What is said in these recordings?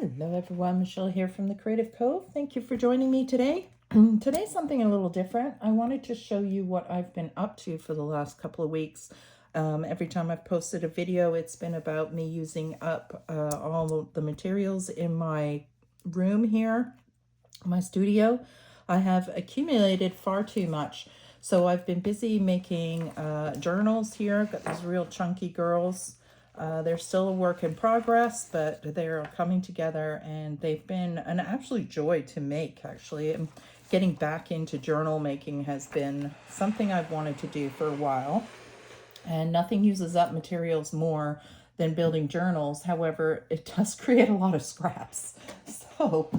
Hello everyone, Michelle here from the Creative Cove. Thank you for joining me today. Today's something a little different. I wanted to show you what I've been up to for the last couple of weeks. Every time I've posted a video, it's been about me using up all the materials in my room here, my studio. I have accumulated far too much. So I've been busy making journals here. Got these real chunky girls. They're still a work in progress, but they're coming together and they've been an absolute joy to make, actually. And getting back into journal making has been something I've wanted to do for a while. And nothing uses up materials more than building journals. However, it does create a lot of scraps. So,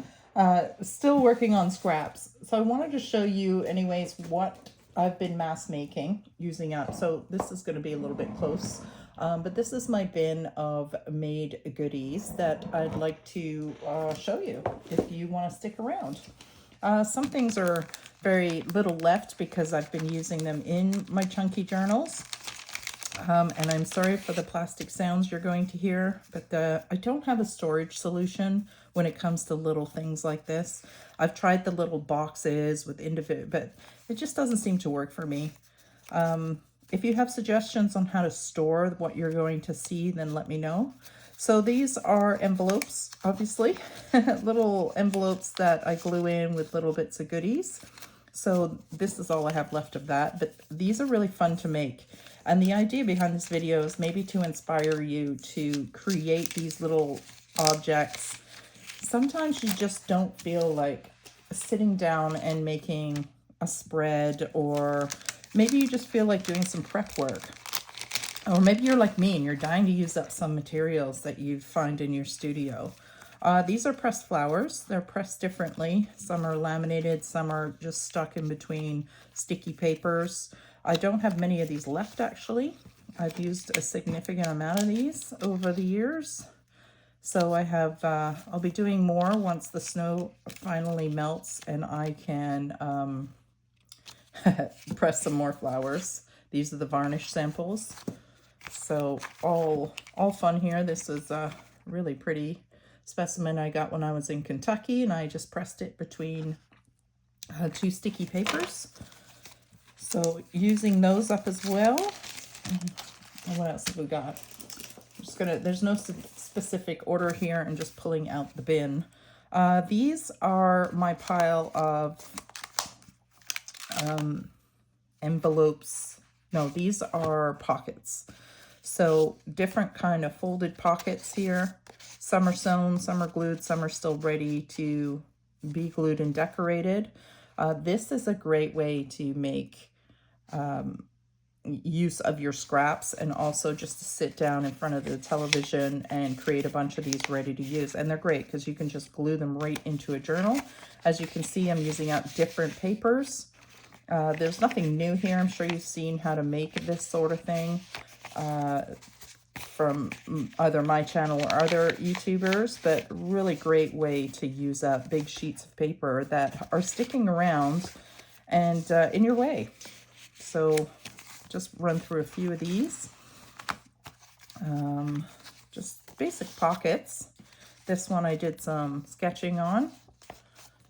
still working on scraps. So I wanted to show you anyways what I've been mass making using up. So this is going to be a little bit close. But this is my bin of made goodies that I'd like to show you if you want to stick around. Some things are very little left because I've been using them in my chunky journals. And I'm sorry for the plastic sounds you're going to hear, but I don't have a storage solution when it comes to little things like this. I've tried the little boxes with individual, but it just doesn't seem to work for me. If you have suggestions on how to store what you're going to see, then let me know. So these are envelopes, obviously, little envelopes that I glue in with little bits of goodies. So this is all I have left of that, but these are really fun to make. And the idea behind this video is maybe to inspire you to create these little objects. Sometimes you just don't feel like sitting down and making a spread, or maybe you just feel like doing some prep work. Or maybe you're like me and you're dying to use up some materials that you find in your studio. These are pressed flowers. They're pressed differently. Some are laminated, some are just stuck in between sticky papers. I don't have many of these left, actually. I've used a significant amount of these over the years. So I have, I'll be doing more once the snow finally melts and I can press some more flowers. These are the varnish samples. So all fun here. This is a really pretty specimen I got when I was in Kentucky, and I just pressed it between two sticky papers. So using those up as well. What else have we got? I'm just gonna, there's no specific order here. I'm just pulling out the bin. These are my pile of envelopes. No, these are pockets. So different kind of folded pockets here. Some are sewn, some are glued, some are still ready to be glued and decorated. This is a great way to make use of your scraps, and also just to sit down in front of the television and create a bunch of these ready to use. And they're great because you can just glue them right into a journal. As you can see, I'm using out different papers. There's nothing new here. I'm sure you've seen how to make this sort of thing from either my channel or other YouTubers, but really great way to use up big sheets of paper that are sticking around and in your way. So just run through a few of these. Just basic pockets. This one I did some sketching on.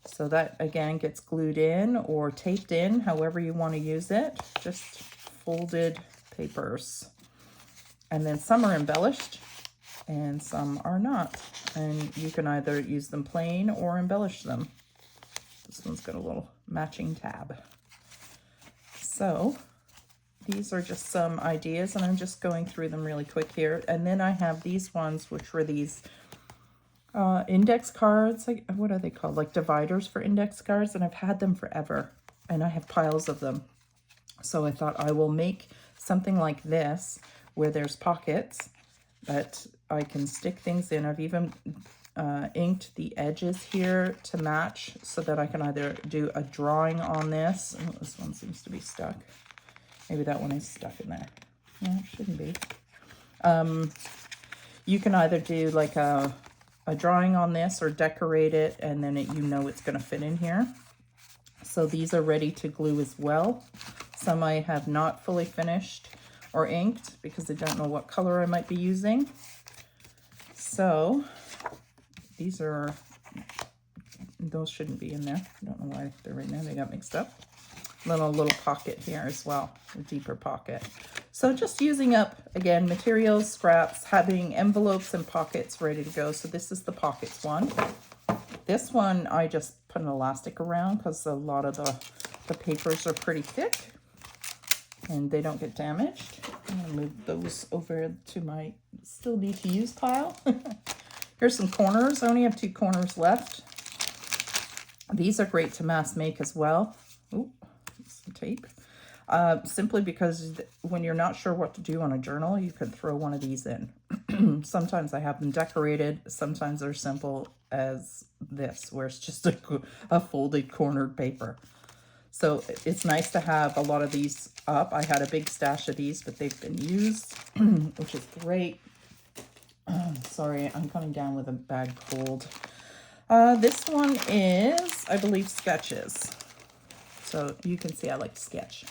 So that, again, gets glued in or taped in, however you want to use it. Just folded papers. And then some are embellished and some are not. And you can either use them plain or embellish them. This one's got a little matching tab. So these are just some ideas, and I'm just going through them really quick here. And then I have these ones, which were these index cards. Like, what are they called? Like dividers for index cards. And I've had them forever, and I have piles of them. So I thought I will make something like this where there's pockets that I can stick things in. I've even inked the edges here to match so that I can either do a drawing on this. Oh, this one seems to be stuck. Maybe that one is stuck in there. No, it shouldn't be. You can either do like a drawing on this or decorate it, and then you know it's going to fit in here. So these are ready to glue as well. Some I have not fully finished or inked because I don't know what color I might be using. So these are, those shouldn't be in there. I don't know why they're in there. They got mixed up. Little pocket here as well, a deeper pocket. So just using up, again, materials, scraps, having envelopes and pockets ready to go. So this is the pockets one. This one, I just put an elastic around because a lot of the papers are pretty thick and they don't get damaged. I'm gonna move those over to my still need to use pile. Here's some corners. I only have 2 corners left. These are great to mass make as well. Ooh, some tape. Simply because when you're not sure what to do on a journal, you could throw one of these in. Sometimes I have them decorated. Sometimes they're simple as this, where it's just a folded cornered paper. So it's nice to have a lot of these up. I had a big stash of these, but they've been used, which is great. Sorry, I'm coming down with a bad cold. This one is, I believe, sketches. So you can see I like to sketch.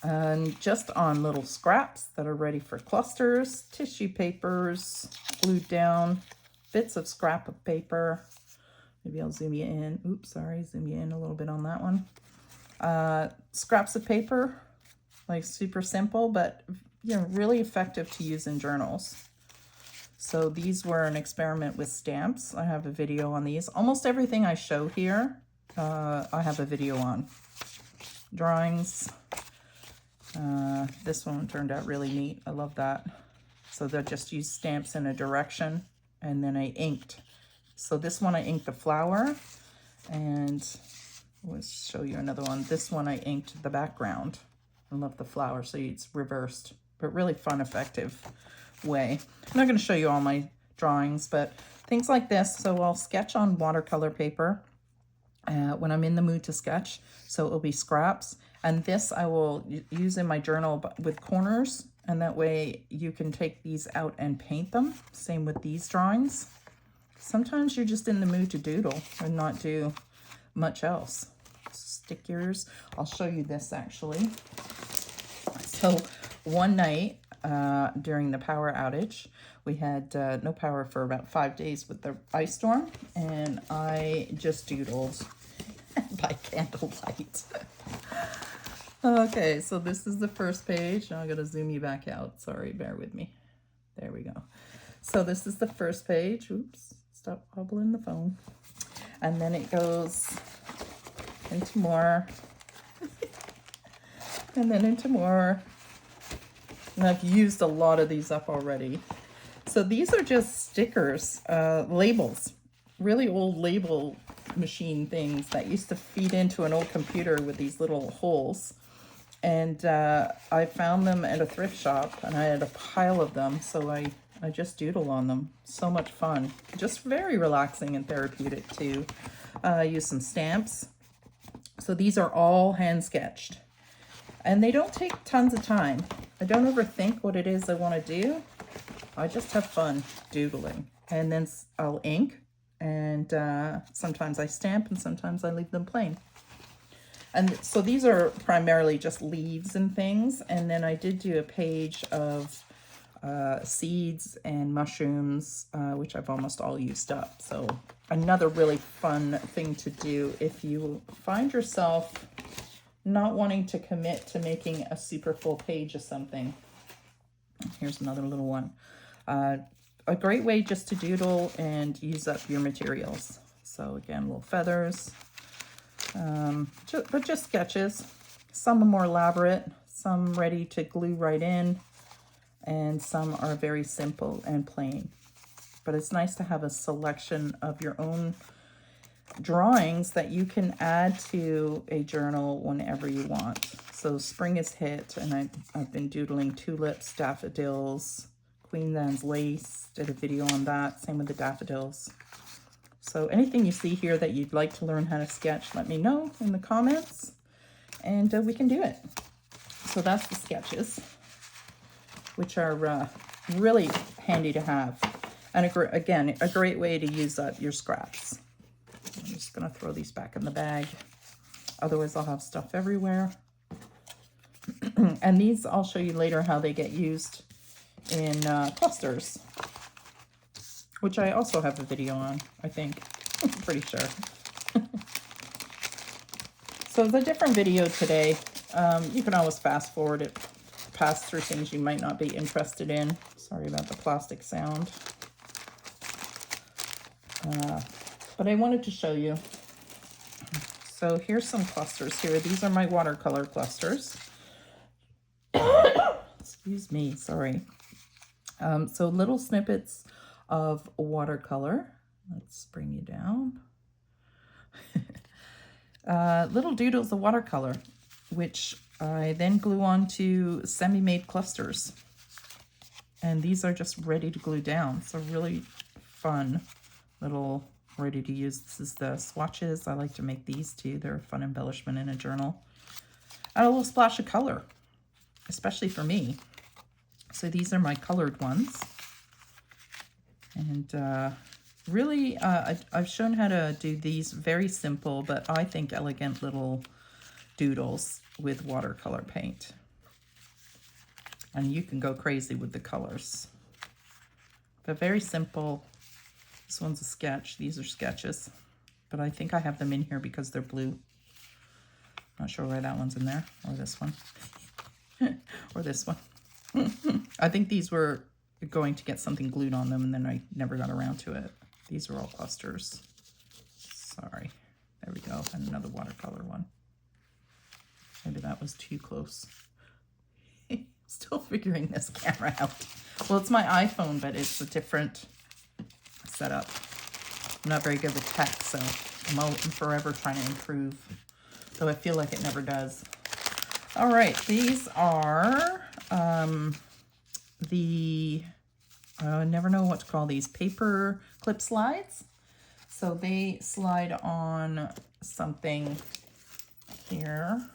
And just on little scraps that are ready for clusters, tissue papers, glued down, bits of scrap of paper. Maybe I'll zoom you in. Oops, sorry, zoom you in a little bit on that one. Scraps of paper, like super simple, but you know, really effective to use in journals. So these were an experiment with stamps. I have a video on these. Almost everything I show here, I have a video on. Drawings. This one turned out really neat. I love that. So they'll just use stamps in a direction, and then I inked. So this one I inked the flower, and let's show you another one. This one I inked the background. I love the flower, so it's reversed, but really fun, effective way. I'm not going to show you all my drawings, but things like this. So I'll sketch on watercolor paper when I'm in the mood to sketch. So it'll be scraps. And this I will use in my journal with corners, and that way you can take these out and paint them. Same with these drawings. Sometimes you're just in the mood to doodle and not do much else. Stick yours. I'll show you this actually. So one night during the power outage, we had no power for about 5 days with the ice storm, and I just doodled by candlelight. Okay, so this is the first page. Now I'm going to zoom you back out. Sorry, bear with me. There we go. So this is the first page. Oops, stop wobbling the phone. And then it goes into more. And then into more. And I've used a lot of these up already. So these are just stickers, labels, really old label machine things that used to feed into an old computer with these little holes. And I found them at a thrift shop, and I had a pile of them, so I just doodle on them. So much fun. Just very relaxing and therapeutic too. Use some stamps. So these are all hand sketched. And they don't take tons of time. I don't overthink what it is I want to do. I just have fun doodling. And then I'll ink, and sometimes I stamp, and sometimes I leave them plain. And so these are primarily just leaves and things. And then I did do a page of seeds and mushrooms, which I've almost all used up. So another really fun thing to do if you find yourself not wanting to commit to making a super full page of something. Here's another little one. A great way just to doodle and use up your materials. So again, little feathers. But just sketches. Some are more elaborate, some ready to glue right in, and some are very simple and plain. But it's nice to have a selection of your own drawings that you can add to a journal whenever you want. So spring is hit, and I've been doodling tulips, daffodils, Queen Anne's lace. Did a video on that. Same with the daffodils. So anything you see here that you'd like to learn how to sketch, let me know in the comments, and we can do it. So that's the sketches, which are really handy to have. And again, a great way to use up your scraps. I'm just going to throw these back in the bag. Otherwise, I'll have stuff everywhere. And these, I'll show you later how they get used in clusters. which I also have a video on, I think. I'm pretty sure. So it's a different video today. You can always fast forward it, pass through things you might not be interested in. Sorry about the plastic sound. But I wanted to show you. So here's some clusters here. These are my watercolor clusters. Excuse me, sorry. So little snippets of watercolor. Let's bring you down. Little doodles of watercolor, which I then glue onto semi-made clusters. And these are just ready to glue down. So really fun little ready to use. This is the swatches. I like to make these too. They're a fun embellishment in a journal. Add a little splash of color, especially for me. So these are my colored ones. And really, I've shown how to do these very simple, but I think elegant little doodles with watercolor paint. And you can go crazy with the colors. But very simple. This one's a sketch. These are sketches. But I think I have them in here because they're blue. Not sure why that one's in there. Or this one. Or this one. I think these were going to get something glued on them and then I never got around to it. These are all clusters. Sorry. There we go. And another watercolor one. Maybe that was too close. Still figuring this camera out. Well, it's my iPhone, but it's a different setup. I'm not very good with tech, so I'm forever trying to improve, though I feel like it never does. All right, these are I never know what to call these, paper clip slides. So they slide on something here.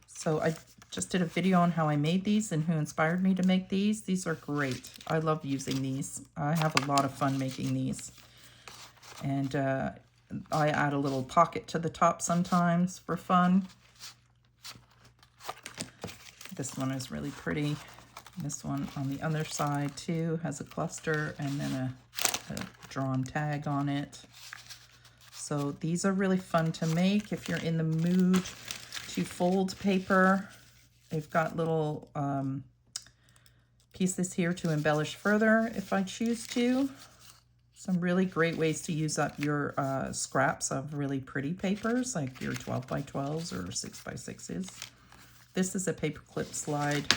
So I just did a video on how I made these and who inspired me to make these. These are great. I love using these. I have a lot of fun making these. And I add a little pocket to the top sometimes for fun. This one is really pretty. This one on the other side too has a cluster and then a drawn tag on it. So these are really fun to make if you're in the mood to fold paper. They've got little pieces here to embellish further if I choose to. Some really great ways to use up your scraps of really pretty papers, like your 12 by 12s or 6 by 6s. This is a paper clip slide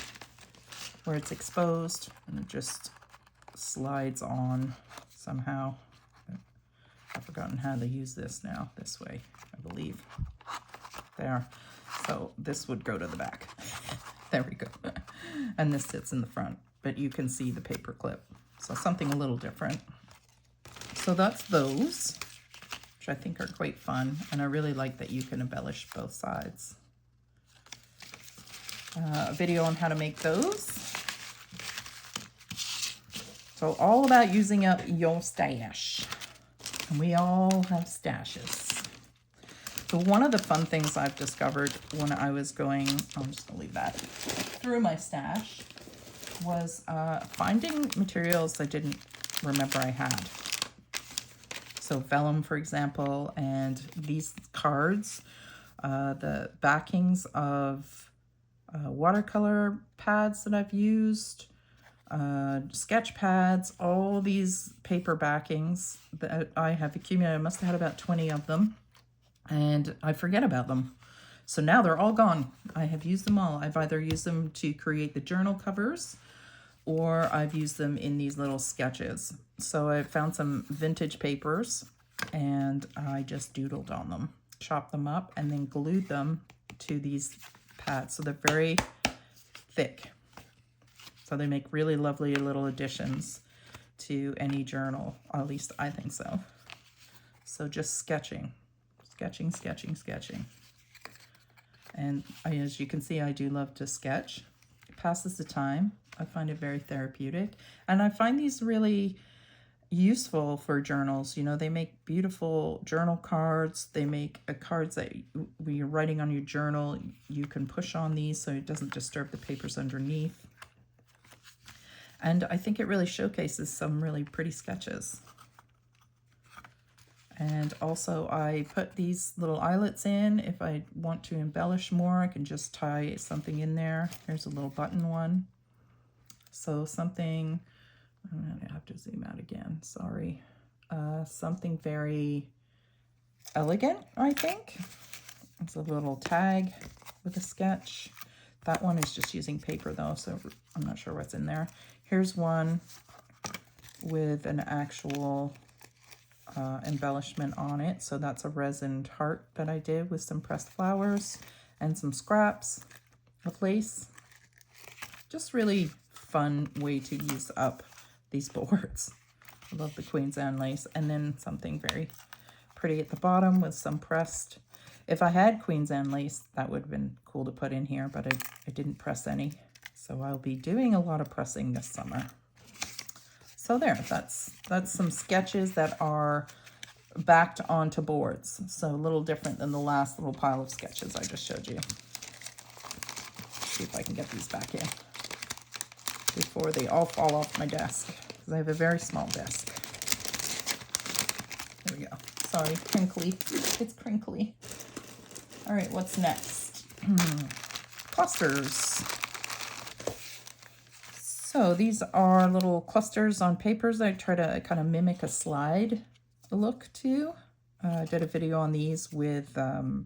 where it's exposed and it just slides on somehow. I've forgotten how to use this now. This way, I believe. There. So this would go to the back. There we go. And this sits in the front, but you can see the paper clip. So something a little different. So that's those, which I think are quite fun. And I really like that you can embellish both sides. A video on how to make those. So all about using up your stash. And we all have stashes. So one of the fun things I've discovered when I was going, I'm just gonna leave that, through my stash, was finding materials I didn't remember I had. So vellum, for example, and these cards, the backings of watercolor pads that I've used, sketch pads, all these paper backings that I have accumulated. I must have had about 20 of them. And I forget about them. So now they're all gone. I have used them all. I've either used them to create the journal covers or I've used them in these little sketches. So I found some vintage papers and I just doodled on them, chopped them up and then glued them to these pads. So they're very thick. So they make really lovely little additions to any journal. At least I think so. So just sketching. Sketching, sketching, sketching. And as you can see, I do love to sketch. It passes the time. I find it very therapeutic. And I find these really useful for journals. You know, they make beautiful journal cards. They make cards that when you're writing on your journal, you can push on these so it doesn't disturb the papers underneath. And I think it really showcases some really pretty sketches. And also I put these little eyelets in. If I want to embellish more, I can just tie something in there. Here's a little button one. So something, I'm gonna have to zoom out again, sorry. Something very elegant, I think. It's a little tag with a sketch. That one is just using paper though, so I'm not sure what's in there. Here's one with an actual embellishment on it. So that's a resined heart that I did with some pressed flowers and some scraps of lace. Just really fun way to use up these boards. I love the Queen's Anne lace. And then something very pretty at the bottom with some pressed. If I had Queen's Anne lace, that would have been cool to put in here, but I didn't press any. So I'll be doing a lot of pressing this summer. So there, that's some sketches that are backed onto boards. So a little different than the last little pile of sketches I just showed you. See if I can get these back in before they all fall off my desk, because I have a very small desk. There we go. Sorry, crinkly. It's crinkly. All right, what's next? Clusters. So these are little clusters on papers. I try to kind of mimic a slide look too. I did a video on these with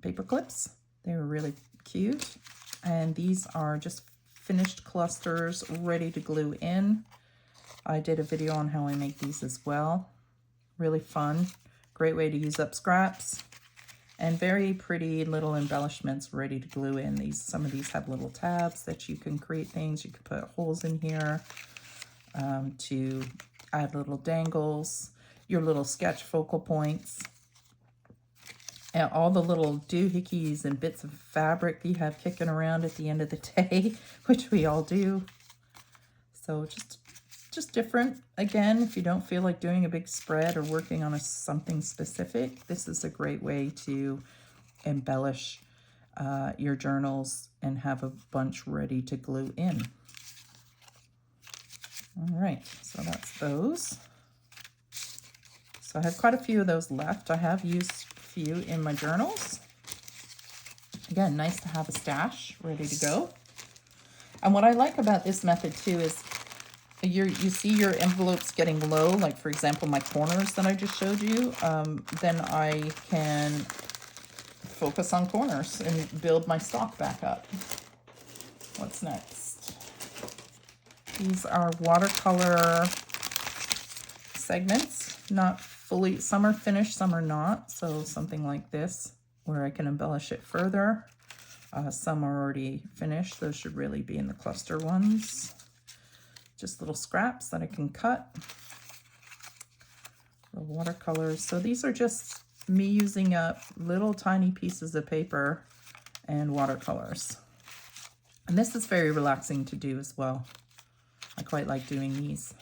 paper clips. They were really cute. And these are just finished clusters ready to glue in. I did a video on how I make these as well. Really fun. Great way to use up scraps. And very pretty little embellishments ready to glue in. Some of these have little tabs that you can create things. You can put holes in here to add little dangles, your little sketch focal points, and all the little doohickeys and bits of fabric you have kicking around at the end of the day, which we all do. So just different. Again, if you don't feel like doing a big spread or working on something specific, this is a great way to embellish your journals and have a bunch ready to glue in. All right, so that's those. So I have quite a few of those left. I have used a few in my journals. Again, nice to have a stash ready to go. And what I like about this method too is you see your envelopes getting low, like for example, my corners that I just showed you, then I can focus on corners and build my stock back up. What's next? These are watercolor segments, not fully, some are finished, some are not. So something like this, where I can embellish it further. Some are already finished. Those should really be in the cluster ones. Just little scraps that I can cut. The watercolors. So these are just me using up little tiny pieces of paper and watercolors. And this is very relaxing to do as well. I quite like doing these.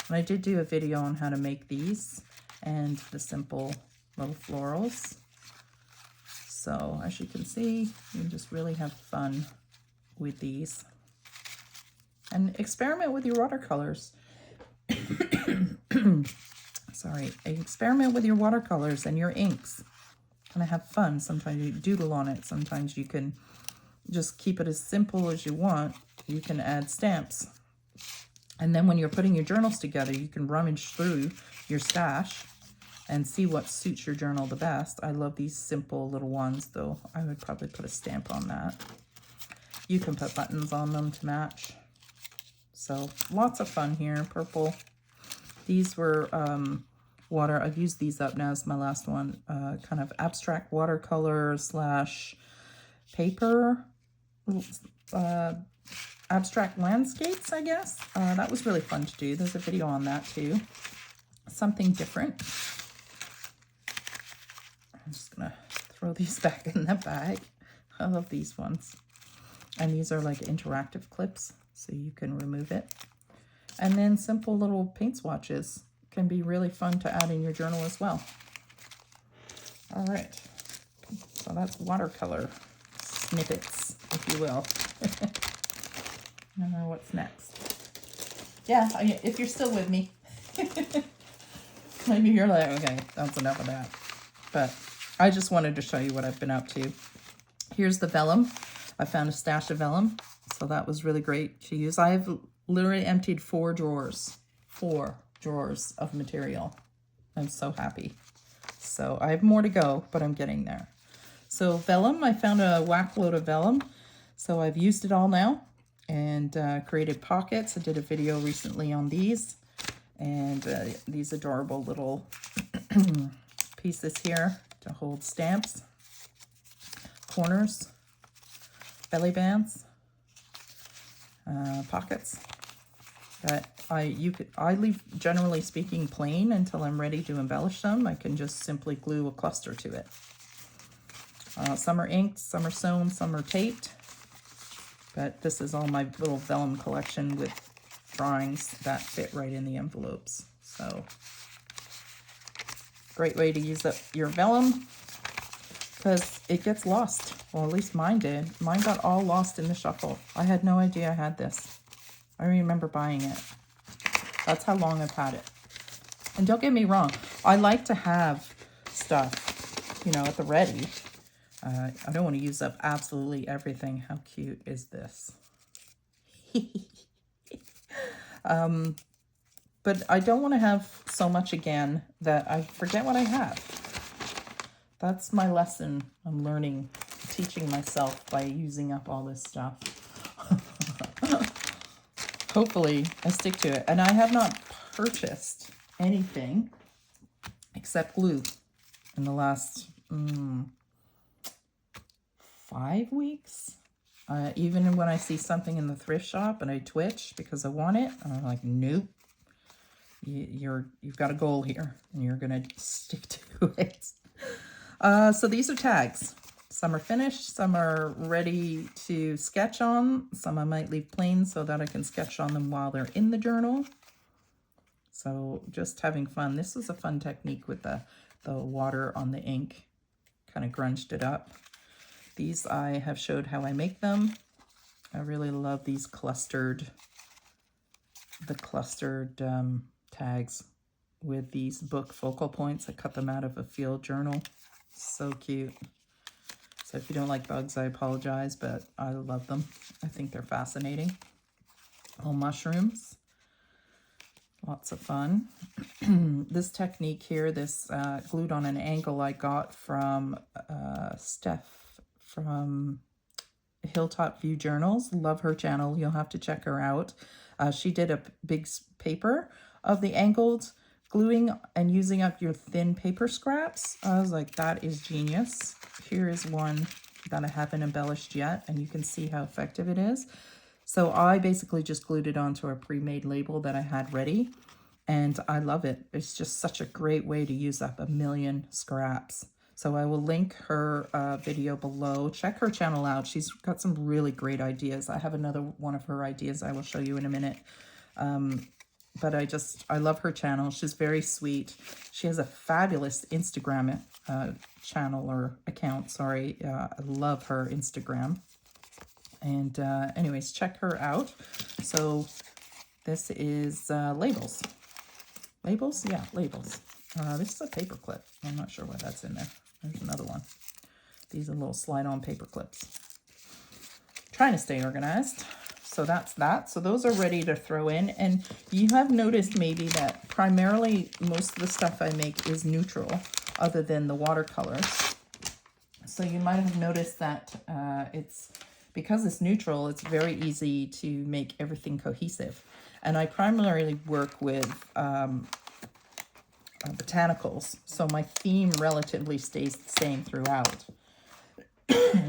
And I did do a video on how to make these and the simple little florals. So as you can see, you can just really have fun with these. And experiment with your watercolors. Sorry, experiment with your watercolors and your inks. Kind of have fun. Sometimes you doodle on it. Sometimes you can just keep it as simple as you want. You can add stamps. And then when you're putting your journals together, you can rummage through your stash and see what suits your journal the best. I love these simple little ones, though. I would probably put a stamp on that. You can put buttons on them to match. So lots of fun here. Purple. These were water. I've used these up now as my last one. Kind of abstract watercolor slash paper. Abstract landscapes, I guess. That was really fun to do. There's a video on that too. Something different. I'm just gonna throw these back in the bag. I love these ones. And these are like interactive clips, so you can remove it. And then simple little paint swatches can be really fun to add in your journal as well. All right, so that's watercolor snippets, if you will. What's next? Yeah, if you're still with me. Maybe you're like, okay, that's enough of that. But I just wanted to show you what I've been up to. Here's the vellum. I found a stash of vellum, so that was really great to use. I've literally emptied 4 drawers of material. I'm so happy. So I have more to go, but I'm getting there. So vellum, I found a whack load of vellum. So I've used it all now and created pockets. I did a video recently on these. And these adorable little pieces here to hold stamps, corners, belly bands, pockets. That I leave, generally speaking, plain until I'm ready to embellish them. I can just simply glue a cluster to it. Some are inked, some are sewn, some are taped. But this is all my little vellum collection with drawings that fit right in the envelopes. So great way to use up your vellum because it gets lost. Well, at least mine did. Mine got all lost in the shuffle. I had no idea I had this. I remember buying it. That's how long I've had it. And don't get me wrong, I like to have stuff, you know, at the ready. I don't want to use up absolutely everything. How cute is this? But I don't want to have so much again that I forget what I have. That's my lesson I'm learning, teaching myself by using up all this stuff. Hopefully I stick to it. And I have not purchased anything except glue in the last 5 weeks. Even when I see something in the thrift shop and I twitch because I want it, I'm like, nope. You've got a goal here and you're gonna stick to it. So these are tags. Some are finished, some are ready to sketch on, some I might leave plain so that I can sketch on them while they're in the journal. So just having fun. This was a fun technique with the water on the ink, kind of grunged it up. These I have showed how I make them. I really love these clustered tags with these book focal points. I cut them out of a field journal. So cute. So if you don't like bugs, I apologize, but I love them. I think they're fascinating. All mushrooms. Lots of fun. This technique here, this glued on an angle I got from Steph from Hilltop View Journals. Love her channel. You'll have to check her out. She did a big paper of the angled gluing and using up your thin paper scraps. I was like, that is genius. Here is one that I haven't embellished yet, and you can see how effective it is. So I basically just glued it onto a pre-made label that I had ready, and I love it. It's just such a great way to use up a million scraps. So I will link her video below. Check her channel out. She's got some really great ideas. I have another one of her ideas I will show you in a minute. But I love her channel. She's very sweet. She has a fabulous Instagram channel or account, sorry. I love her Instagram. And anyways, check her out. So this is labels. Labels? Yeah, labels. This is a paper clip. I'm not sure why that's in there. There's another one. These are little slide-on paper clips. Trying to stay organized. So that's that. So those are ready to throw in. And you have noticed maybe that primarily most of the stuff I make is neutral other than the watercolors. So you might have noticed that because it's neutral, it's very easy to make everything cohesive. And I primarily work with botanicals, so my theme relatively stays the same throughout.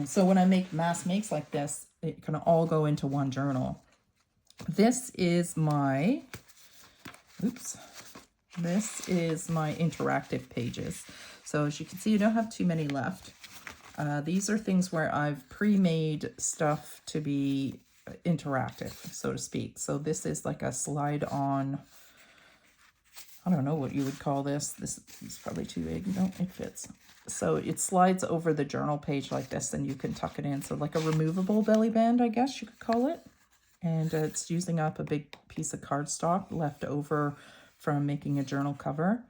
So when I make mass makes like this, it can all go into one journal. This is my interactive pages. So as you can see, you don't have too many left. These are things where I've pre-made stuff to be interactive, so to speak. So this is like a slide on, I don't know what you would call this. This is probably too big. No, it fits. So it slides over the journal page like this, and you can tuck it in. So like a removable belly band, I guess you could call it. And it's using up a big piece of cardstock left over from making a journal cover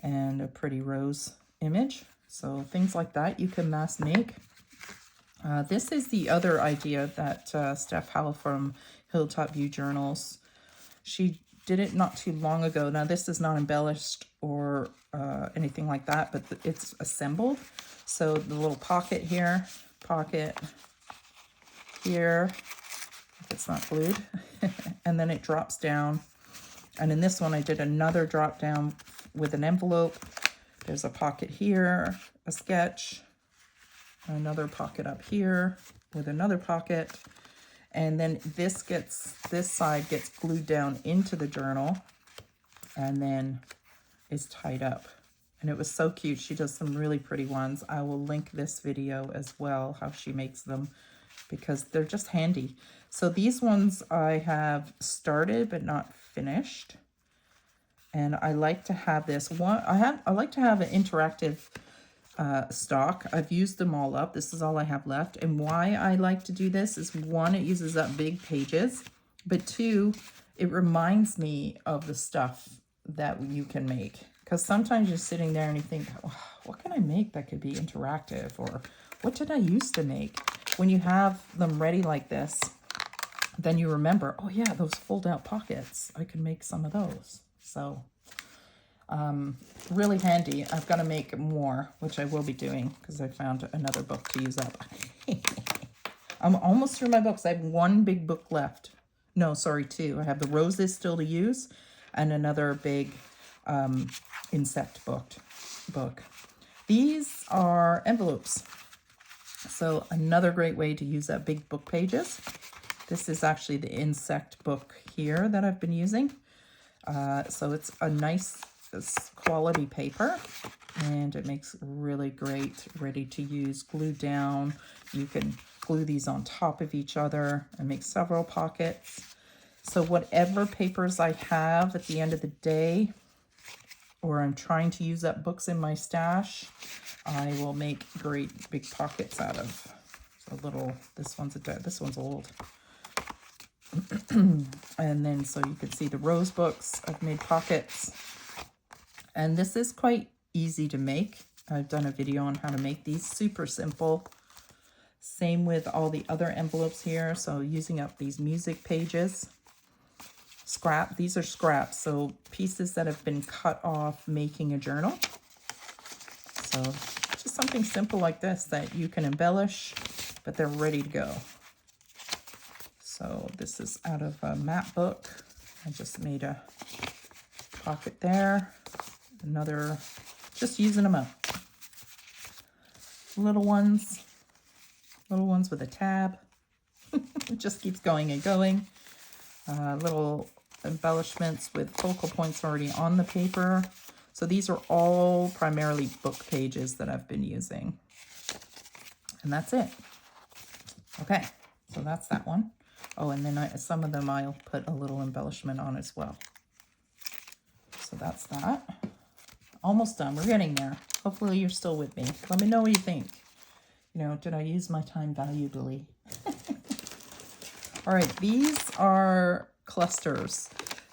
and a pretty rose image. So things like that you can mass make. This is the other idea that Steph Howell from Hilltop View Journals, she did it not too long ago. Now this is not embellished or anything like that, but it's assembled. So the little pocket here, pocket here, if it's not glued, and then it drops down. And in this one, I did another drop down with an envelope. There's a pocket here, a sketch, another pocket up here with another pocket. And then this side gets glued down into the journal and then is tied up. And it was so cute. She does some really pretty ones. I will link this video as well, how she makes them, because they're just handy. So these ones I have started but not finished. And I like to have this one. I like to have an interactive stock. I've used them all up. This is all I have left. And why I like to do this is, one, it uses up big pages, but two, it reminds me of the stuff that you can make. Because sometimes you're sitting there and you think, oh, what can I make that could be interactive? Or what did I used to make? When you have them ready like this, then you remember, oh yeah, those fold out pockets, I can make some of those. So really handy. I've got to make more, which I will be doing because I found another book to use up. I'm almost through my books. I have one big book left. No, sorry, two. I have the roses still to use and another big insect book. These are envelopes. So another great way to use up big book pages. This is actually the insect book here that I've been using. So it's a nice quality paper and it makes really great, ready to use, glued down. You can glue these on top of each other and make several pockets. So whatever papers I have at the end of the day, or I'm trying to use up books in my stash, I will make great big pockets out of. So this one's old. And then so you can see the rose books, I've made pockets. And this is quite easy to make. I've done a video on how to make these, super simple. Same with all the other envelopes here. So using up these music pages. These are scraps, so pieces that have been cut off making a journal. So just something simple like this that you can embellish, but they're ready to go. So this is out of a map book. I just made a pocket there. Another, just using them up. Little ones with a tab. It just keeps going and going. Little embellishments with focal points already on the paper. So these are all primarily book pages that I've been using. And that's it. Okay, so that's that one. Oh, and then some of them I'll put a little embellishment on as well. So that's that. Almost done. We're getting there. Hopefully you're still with me. Let me know what you think. You know, did I use my time valuably? All right, these are clusters.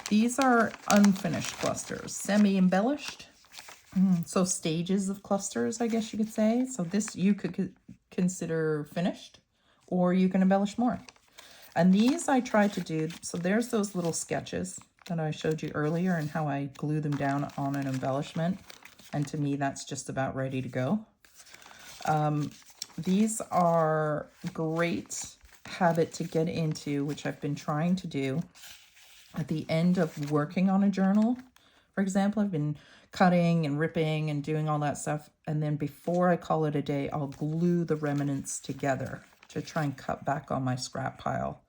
These are unfinished clusters, semi-embellished. So stages of clusters, I guess you could say. So this you could consider finished, or you can embellish more. And these I tried to do, so there's those little sketches that I showed you earlier and how I glue them down on an embellishment. And to me, that's just about ready to go. These are great habit to get into, which I've been trying to do at the end of working on a journal. For example, I've been cutting and ripping and doing all that stuff. And then before I call it a day, I'll glue the remnants together to try and cut back on my scrap pile.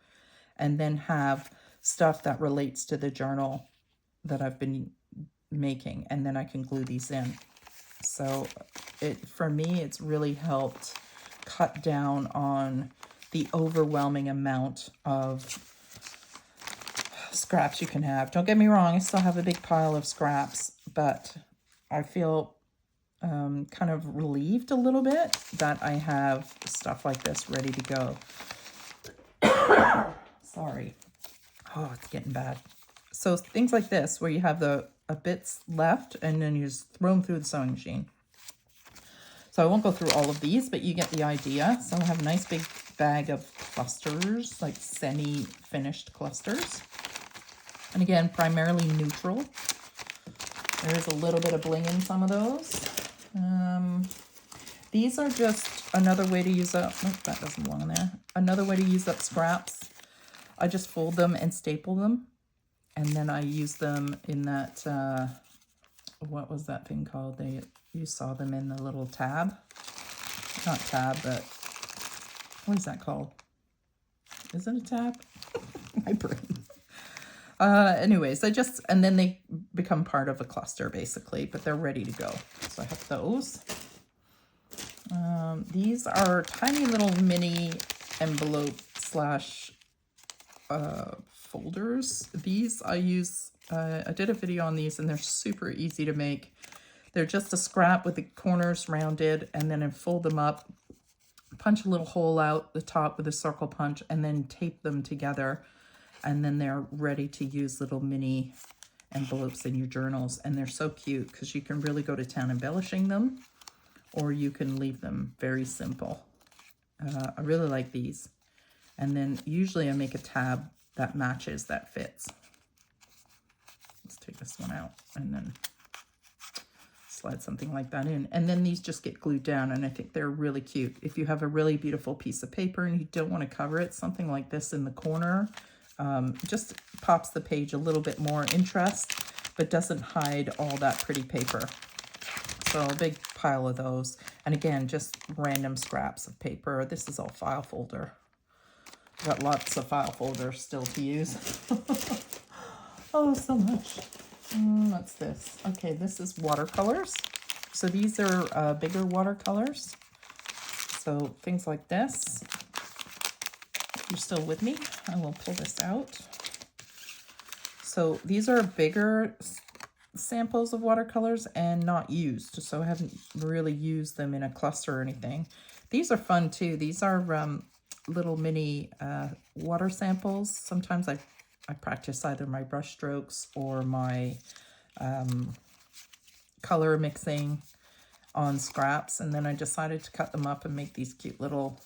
And then have stuff that relates to the journal that I've been making. And then I can glue these in. So for me, it's really helped cut down on the overwhelming amount of scraps you can have. Don't get me wrong, I still have a big pile of scraps, but I feel kind of relieved a little bit that I have stuff like this ready to go. Sorry. Oh, it's getting bad. So things like this, where you have the bits left and then you just throw them through the sewing machine. So I won't go through all of these, but you get the idea. So I have a nice big bag of clusters, like semi-finished clusters. And again, primarily neutral. There's a little bit of bling in some of those. These are just another way to use up, oh, that doesn't belong in there. Another way to use up scraps. I just fold them and staple them. And then I use them in that, what was that thing called? You saw them in the little tab. Not tab, but what is that called? Is it a tab? My brain. Anyways, and then they become part of a cluster basically, but they're ready to go. So I have those. These are tiny little mini envelope slash folders. These I use, I did a video on these and they're super easy to make. They're just a scrap with the corners rounded, and then I fold them up, punch a little hole out the top with a circle punch, and then tape them together. And then they're ready to use little mini envelopes in your journals. And they're so cute because you can really go to town embellishing them, or you can leave them very simple. I really like these. And then usually I make a tab that matches, that fits. Let's take this one out and then slide something like that in. And then these just get glued down, and I think they're really cute. If you have a really beautiful piece of paper and you don't want to cover it, something like this in the corner just pops the page a little bit more interest, but doesn't hide all that pretty paper. So a big pile of those. And again, just random scraps of paper. This is all file folder. I've got lots of file folders still to use. Oh, so much. What's this? Okay, this is watercolors. So these are bigger watercolors. So things like this. If you're still with me, I will pull this out. So these are bigger samples of watercolors and not used. So I haven't really used them in a cluster or anything. These are fun too. These are little mini water samples. Sometimes I practice either my brush strokes or my color mixing on scraps, and then I decided to cut them up and make these cute little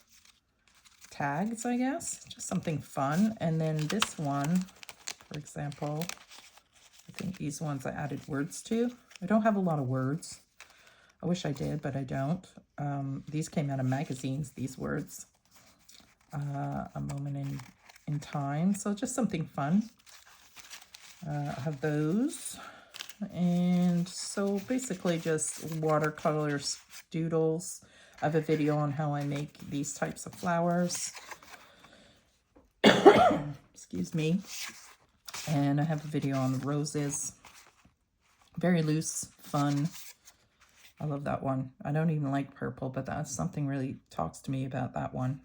tags, I guess, just something fun. And then this one, for example, I think these ones I added words to. I don't have a lot of words. I wish I did, but I don't. These came out of magazines, these words. A moment in time, so just something fun. I have those, and so basically just watercolors, doodles. I have a video on how I make these types of flowers. Excuse me. And I have a video on the roses. Very loose, fun. I love that one. I don't even like purple, but that's something really talks to me about that one.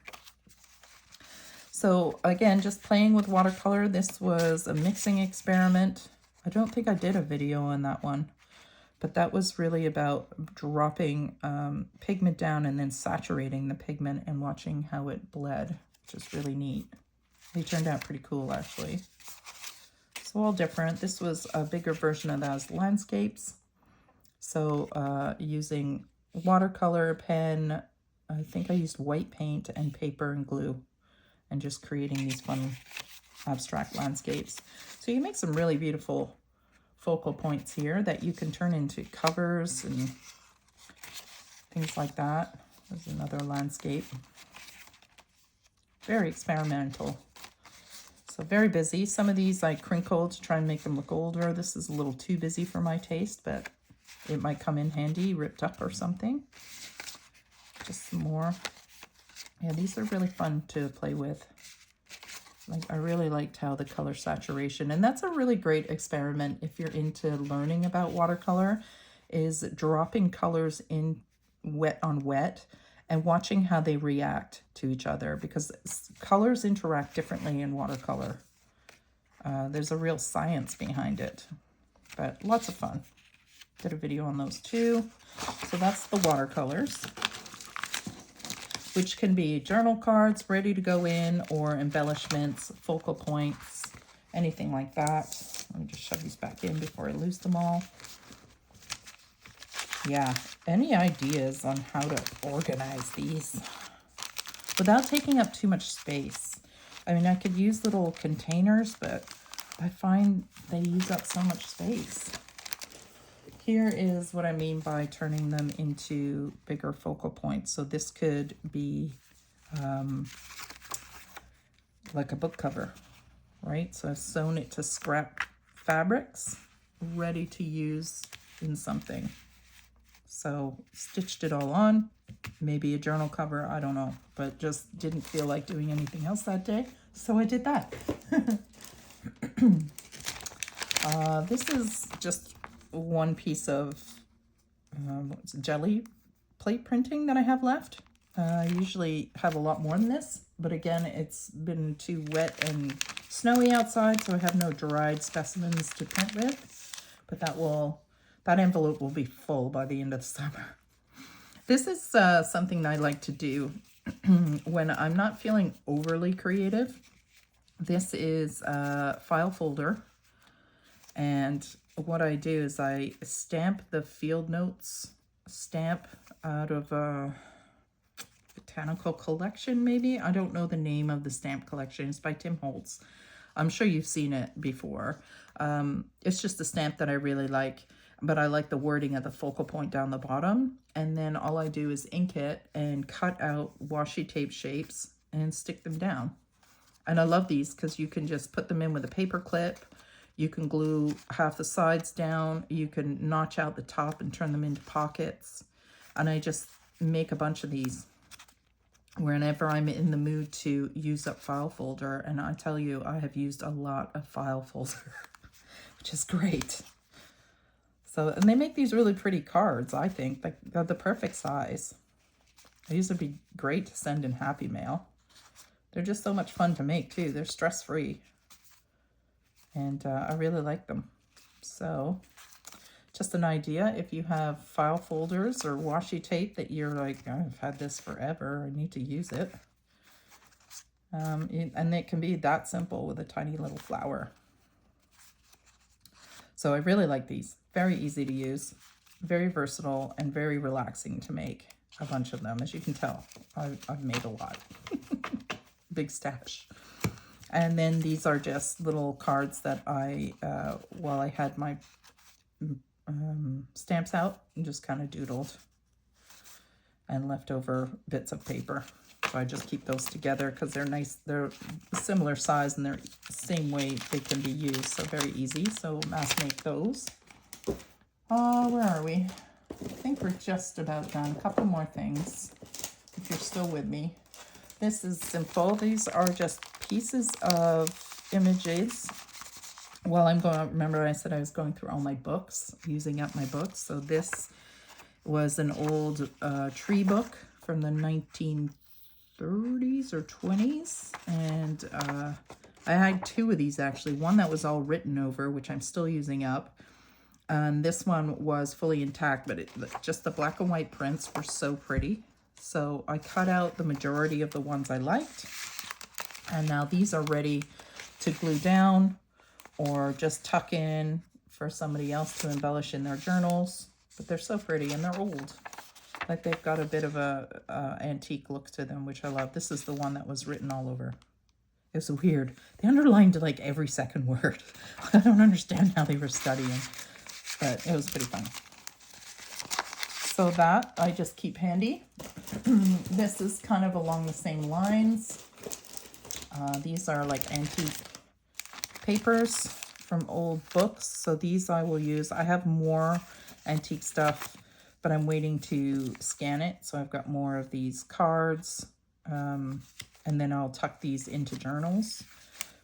So again, just playing with watercolor. This was a mixing experiment. I don't think I did a video on that one, but that was really about dropping pigment down and then saturating the pigment and watching how it bled, which is really neat. They turned out pretty cool, actually. So all different. This was a bigger version of those landscapes. So using watercolor, pen, I think I used white paint and paper and glue, and just creating these fun abstract landscapes. So you make some really beautiful focal points here that you can turn into covers and things like that. There's another landscape. Very experimental. So very busy. Some of these I crinkled to try and make them look older. This is a little too busy for my taste, but it might come in handy, ripped up or something. Just some more. Yeah, these are really fun to play with. Like, I really liked how the color saturation, and that's a really great experiment if you're into learning about watercolor, is dropping colors in wet on wet and watching how they react to each other, because colors interact differently in watercolor. There's a real science behind it, but lots of fun. Did a video on those too. So that's the watercolors, which can be journal cards ready to go in, or embellishments, focal points, anything like that. Let me just shove these back in before I lose them all. Yeah, any ideas on how to organize these without taking up too much space? I mean, I could use little containers, but I find they use up so much space. Here is what I mean by turning them into bigger focal points. So this could be like a book cover, right? So I've sewn it to scrap fabrics, ready to use in something. So stitched it all on, maybe a journal cover, I don't know, but just didn't feel like doing anything else that day, so I did that. This is just one piece of jelly plate printing that I have left. I usually have a lot more than this, but again, it's been too wet and snowy outside, so I have no dried specimens to print with, but that envelope will be full by the end of the summer. This is something that I like to do when I'm not feeling overly creative. This is a file folder, and what I do is I stamp the field notes stamp out of a botanical collection, maybe. I don't know the name of the stamp collection. It's by Tim Holtz. I'm sure you've seen it before. It's just a stamp that I really like, but I like the wording of the focal point down the bottom. And then all I do is ink it and cut out washi tape shapes and stick them down. And I love these because you can just put them in with a paper clip. You can glue half the sides down. You can notch out the top and turn them into pockets. And I just make a bunch of these whenever I'm in the mood to use up file folder. And I tell you, I have used a lot of file folder, which is great. So, and they make these really pretty cards, I think. Like, they're the perfect size. These would be great to send in Happy Mail. They're just so much fun to make, too. They're stress-free. And I really like them. So, just an idea. If you have file folders or washi tape that you're like, oh, I've had this forever, I need to use it. And it can be that simple with a tiny little flower. So I really like these. Very easy to use, very versatile, and very relaxing to make a bunch of them. As you can tell, I've made a lot. Big stash. And then these are just little cards that I, while I had my stamps out, and just kind of doodled and leftover bits of paper. So I just keep those together because they're nice. They're similar size and they're the same way they can be used. So very easy. So mass make those. Where are we? I think we're just about done. A couple more things, if you're still with me. This is simple. These are just pieces of images. Well, remember I said I was going through all my books, using up my books. So this was an old tree book from the 1930s or 20s. And I had two of these actually. One that was all written over, which I'm still using up. And this one was fully intact, but just the black and white prints were so pretty. So I cut out the majority of the ones I liked. And now these are ready to glue down or just tuck in for somebody else to embellish in their journals. But they're so pretty and they're old. Like they've got a bit of a antique look to them, which I love. This is the one that was written all over. It was weird. They underlined like every second word. I don't understand how they were studying, but it was pretty fun. So that I just keep handy. This is kind of along the same lines. These are like antique papers from old books. So these I will use. I have more antique stuff, but I'm waiting to scan it. So I've got more of these cards. And then I'll tuck these into journals.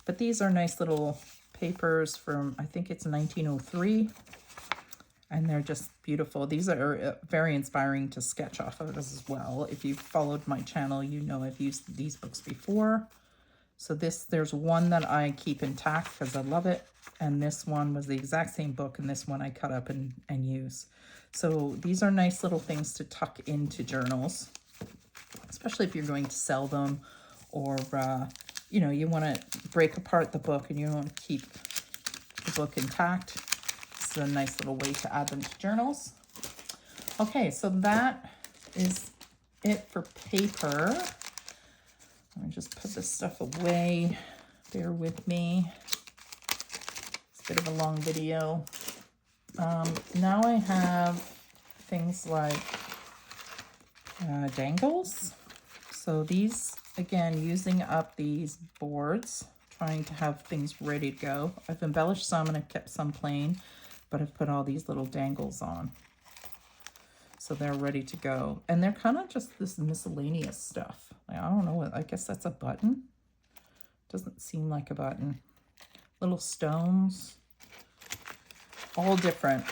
But these are nice little papers from, I think it's 1903. And they're just beautiful. These are very inspiring to sketch off of as well. If you've followed my channel, you know I've used these books before. So there's one that I keep intact because I love it. And this one was the exact same book. And this one I cut up and use. So these are nice little things to tuck into journals, especially if you're going to sell them or you know, you want to break apart the book and you want to keep the book intact. It's a nice little way to add them to journals. Okay, so that is it for paper. Let me just put this stuff away. Bear with me. It's a bit of a long video. Now I have things like dangles. So these, again, using up these boards, trying to have things ready to go. I've embellished some and I've kept some plain, but I've put all these little dangles on. So they're ready to go. And they're kind of just this miscellaneous stuff. I don't know, I guess that's a button. Doesn't seem like a button. Little stones, all different,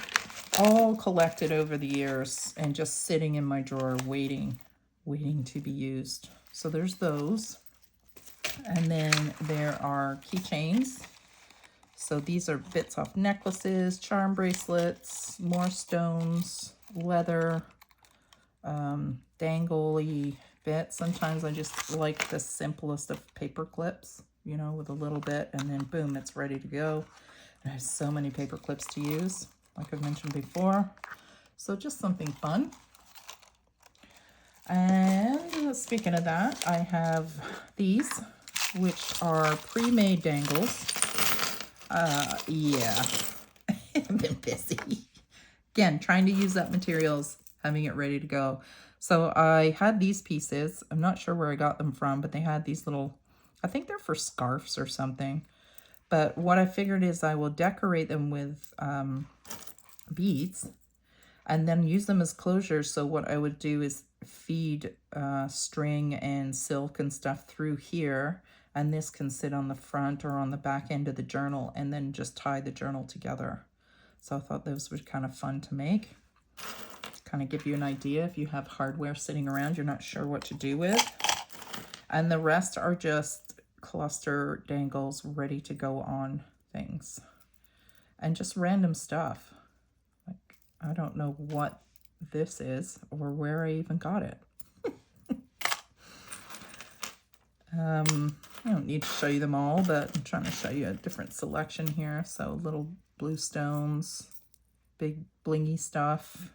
all collected over the years and just sitting in my drawer waiting to be used. So there's those. And then there are keychains. So these are bits off necklaces, charm bracelets, more stones, leather, dangly bits. Sometimes I just like the simplest of paper clips, you know, with a little bit, and then boom, it's ready to go. And I have so many paper clips to use, like I've mentioned before. So just something fun. And speaking of that, I have these, which are pre-made dangles. Yeah, I've been busy. Again, trying to use up materials, having it ready to go. So I had these pieces. I'm not sure where I got them from, but they had these little, I think they're for scarves or something. But what I figured is I will decorate them with beads and then use them as closures. So what I would do is feed string and silk and stuff through here. And this can sit on the front or on the back end of the journal and then just tie the journal together. So I thought those were kind of fun to make. Kind of give you an idea if you have hardware sitting around you're not sure what to do with. And the rest are just cluster dangles ready to go on things. And just random stuff. Like, I don't know what this is or where I even got it. I don't need to show you them all, but I'm trying to show you a different selection here. So little blue stones, big blingy stuff,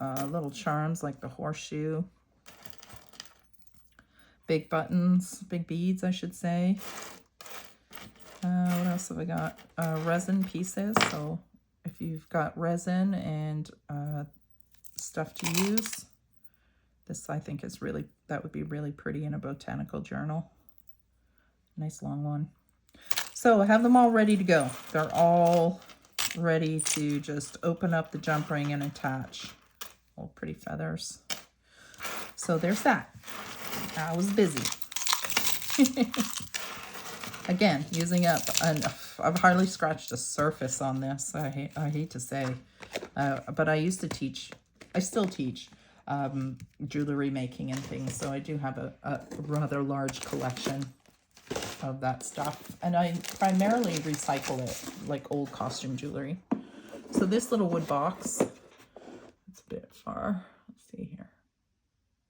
little charms like the horseshoe, big buttons, big beads, I should say. What else have I got? Resin pieces. So if you've got resin and stuff to use, this I think is really, that would be really pretty in a botanical journal. Nice long one. So I have them all ready to go. They're all ready to just open up the jump ring and attach. All pretty feathers. So there's that. I was busy. Again, using up, and I've hardly scratched the surface on this. I hate to say, but I used to teach, I still teach jewelry making and things. So I do have a rather large collection of that stuff. And I primarily recycle it, like old costume jewelry. So this little wood box, it's a bit far. Let's see here.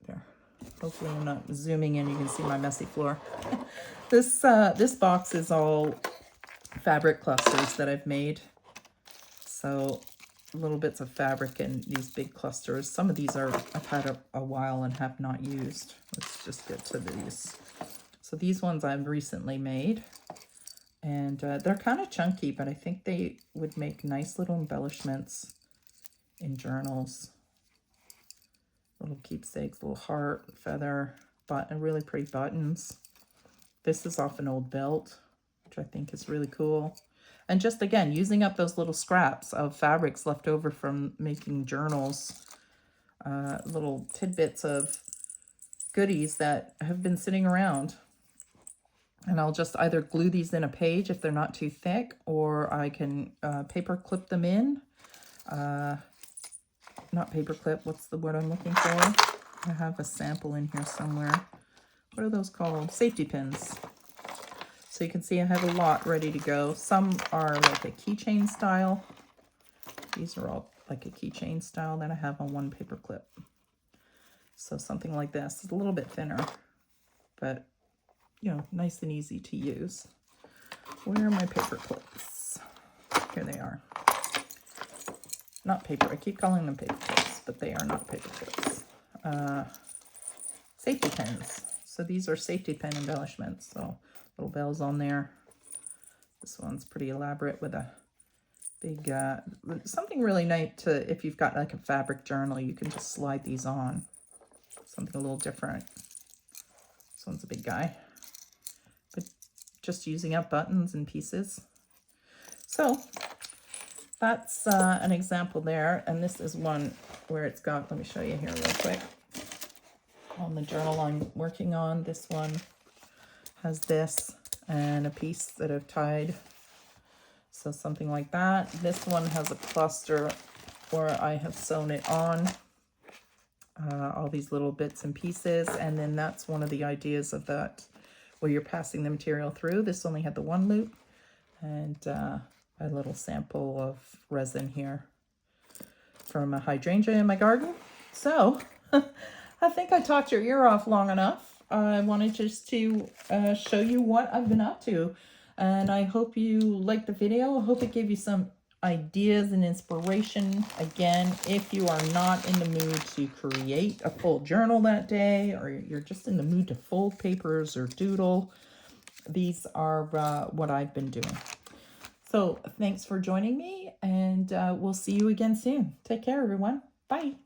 There. Hopefully I'm not zooming in. You can see my messy floor. This box is all fabric clusters that I've made. So little bits of fabric in these big clusters. Some of these I've had a while and have not used. Let's just get to these. So these ones I've recently made, and they're kind of chunky, but I think they would make nice little embellishments in journals. Little keepsakes, little heart, feather, button, really pretty buttons. This is off an old belt, which I think is really cool. And just, again, using up those little scraps of fabrics left over from making journals, little tidbits of goodies that have been sitting around. And I'll just either glue these in a page if they're not too thick, or I can paper clip them in. Not paper clip, what's the word I'm looking for? I have a sample in here somewhere. What are those called? Safety pins. So you can see I have a lot ready to go. Some are like a keychain style. These are all like a keychain style that I have on one paper clip. So something like this. It's a little bit thinner, but you know, nice and easy to use. Where are my paper clips? Here they are. Not paper. I keep calling them paper clips, but they are not paper clips. Safety pins. So these are safety pin embellishments. So little bells on there. This one's pretty elaborate with a big, something really nice to, if you've got like a fabric journal, you can just slide these on. Something a little different. This one's a big guy. But just using up buttons and pieces. So that's an example there. And this is one where it's got, let me show you here real quick. On the journal I'm working on, this one has this and a piece that I've tied. So something like that. This one has a cluster where I have sewn it on. All these little bits and pieces. And then that's one of the ideas of that, where you're passing the material through. This only had the one loop. And a little sample of resin here from a hydrangea in my garden. So I think I talked your ear off long enough. I wanted just to show you what I've been up to. And I hope you liked the video. I hope it gave you some ideas and inspiration. Again, if you are not in the mood to create a full journal that day, or you're just in the mood to fold papers or doodle, these are what I've been doing. So thanks for joining me, and we'll see you again soon. Take care, everyone. Bye.